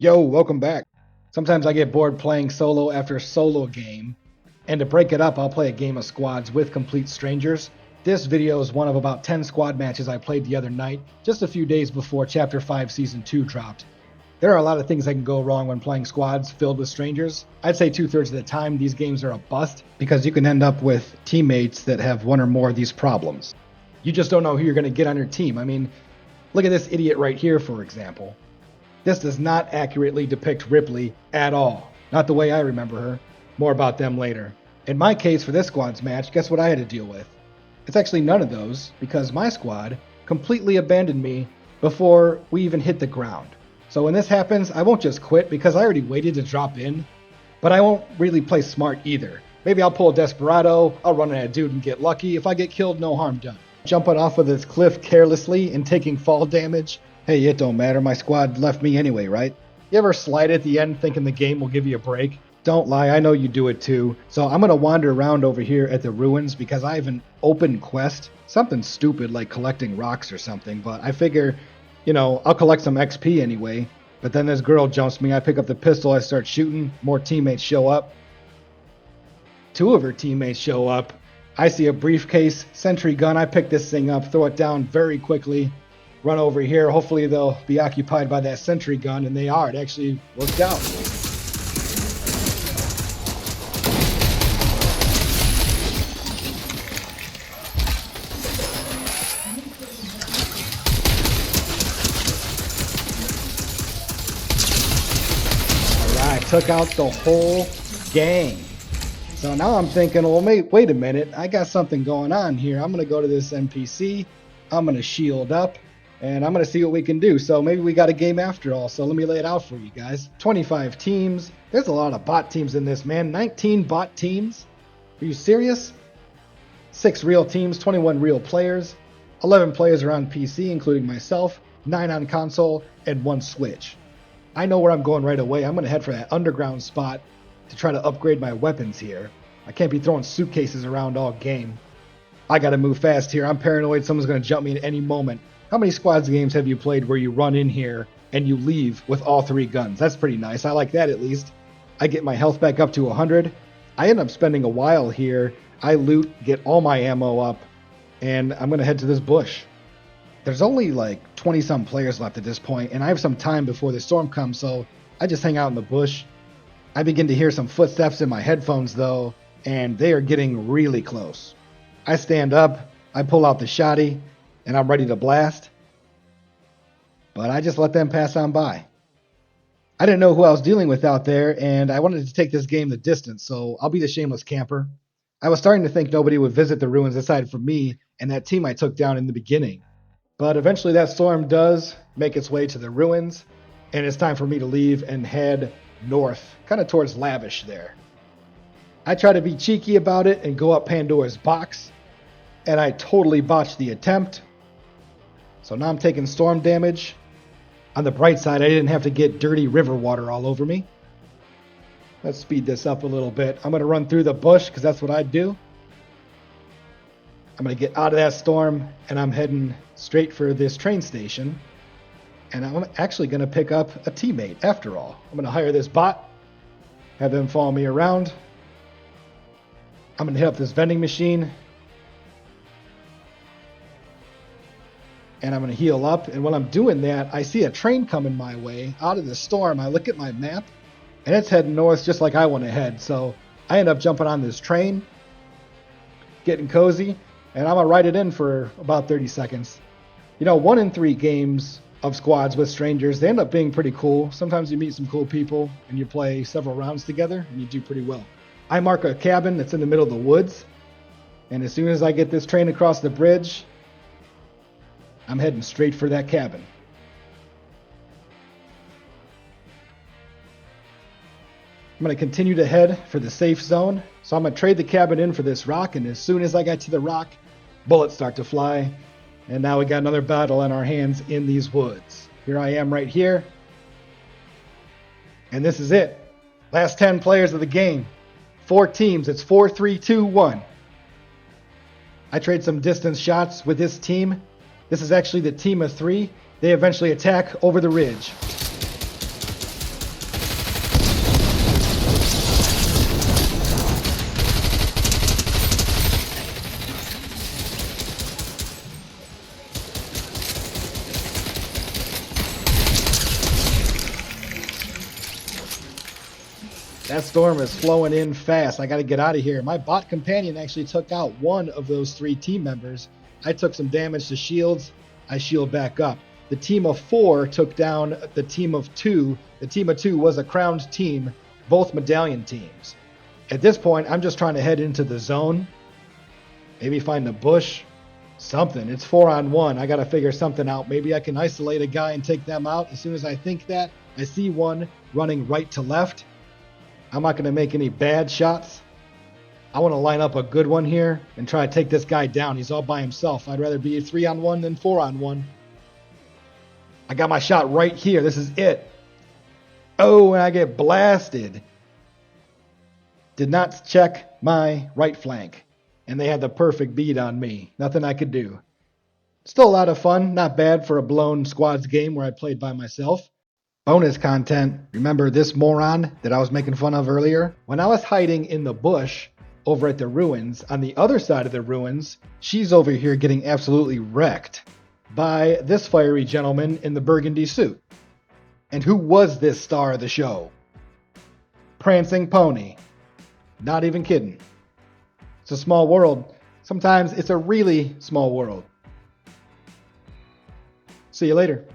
Yo, welcome back. Sometimes I get bored playing solo after solo game, and to break it up, I'll play a game of squads with complete strangers. This video is one of about 10 squad matches I played the other night, just a few days before Chapter 5 Season 2 dropped. There are a lot of things that can go wrong when playing squads filled with strangers. I'd say 2/3 of the time these games are a bust, because you can end up with teammates that have one or more of these problems. You just don't know who you're going to get on your team. I mean, look at this idiot right here, for example. This does not accurately depict Ripley at all. Not the way I remember her. More about them later. In my case for this squad's match, guess what I had to deal with? It's actually none of those, because my squad completely abandoned me before we even hit the ground. So when this happens, I won't just quit because I already waited to drop in, but I won't really play smart either. Maybe I'll pull a desperado, I'll run at a dude and get lucky. If I get killed, no harm done. Jumping off of this cliff carelessly and taking fall damage, hey, it don't matter, my squad left me anyway, right? You ever slide at the end thinking the game will give you a break? Don't lie, I know you do it too. So I'm gonna wander around over here at the ruins because I have an open quest. Something stupid like collecting rocks or something, but I figure, I'll collect some XP anyway. But then this girl jumps me, I pick up the pistol, I start shooting, more teammates show up. Two of her teammates show up. I see a briefcase, sentry gun, I pick this thing up, throw it down very quickly. Run over here. Hopefully they'll be occupied by that sentry gun, and they are. It actually worked out. Alright, took out the whole gang. So now I'm thinking, well, wait a minute. I got something going on here. I'm going to go to this NPC. I'm going to shield up. And I'm going to see what we can do. So maybe we got a game after all. So let me lay it out for you guys. 25 teams. There's a lot of bot teams in this, man. 19 bot teams? Are you serious? 6 real teams, 21 real players. 11 players are on PC, including myself. 9 on console, and 1 Switch. I know where I'm going right away. I'm going to head for that underground spot to try to upgrade my weapons here. I can't be throwing suitcases around all game. I got to move fast here. I'm paranoid someone's going to jump me at any moment. How many squads games have you played where you run in here and you leave with all 3 guns? That's pretty nice. I like that at least. I get my health back up to 100. I end up spending a while here. I loot, get all my ammo up, and I'm going to head to this bush. There's only like 20-some players left at this point, and I have some time before the storm comes, so I just hang out in the bush. I begin to hear some footsteps in my headphones, though, and they are getting really close. I stand up, I pull out the shotty, and I'm ready to blast, but I just let them pass on by. I didn't know who I was dealing with out there, and I wanted to take this game the distance, so I'll be the shameless camper. I was starting to think nobody would visit the ruins aside from me and that team I took down in the beginning. But eventually that storm does make its way to the ruins, and it's time for me to leave and head north, kind of towards Lavish there. I try to be cheeky about it and go up Pandora's box, and I totally botched the attempt. So now I'm taking storm damage. On the bright side, I didn't have to get dirty river water all over me. Let's speed this up a little bit. I'm going to run through the bush because that's what I do. I'm going to get out of that storm, and I'm heading straight for this train station. And I'm actually going to pick up a teammate after all. I'm going to hire this bot, have them follow me around. I'm going to hit up this vending machine. And I'm going to heal up, and when I'm doing that, I see a train coming my way out of the storm. I look at my map, and it's heading north just like I want to head. So I end up jumping on this train, getting cozy, and I'm going to ride it in for about 30 seconds. 1 in 3 games of squads with strangers, they end up being pretty cool. Sometimes you meet some cool people, and you play several rounds together, and you do pretty well. I mark a cabin that's in the middle of the woods, and as soon as I get this train across the bridge, I'm heading straight for that cabin. I'm going to continue to head for the safe zone. So I'm going to trade the cabin in for this rock. And as soon as I get to the rock, bullets start to fly. And now we got another battle on our hands in these woods. Here I am right here. And this is it. Last 10 players of the game. 4 teams. It's 4, 3, 2, 1. I trade some distance shots with this team. This is actually the team of 3. They eventually attack over the ridge. That storm is flowing in fast. I got to get out of here. My bot companion actually took out one of those 3 team members. I took some damage to shields. I shield back up. The team of 4 took down the team of 2. The team of 2 was a crowned team, both medallion teams. At this point, I'm just trying to head into the zone. Maybe find a bush. Something. It's 4-on-1. I got to figure something out. Maybe I can isolate a guy and take them out. As soon as I think that, I see one running right to left. I'm not going to make any bad shots. I want to line up a good one here and try to take this guy down. He's all by himself. I'd rather be 3-on-1 than 4-on-1. I got my shot right here. This is it. Oh, and I get blasted. Did not check my right flank. And they had the perfect beat on me. Nothing I could do. Still a lot of fun. Not bad for a blown squads game where I played by myself. Bonus content. Remember this moron that I was making fun of earlier? When I was hiding in the bush over at the ruins, on the other side of the ruins, she's over here getting absolutely wrecked by this fiery gentleman in the burgundy suit. And who was this star of the show? Prancing Pony. Not even kidding. It's a small world. Sometimes it's a really small world. See you later.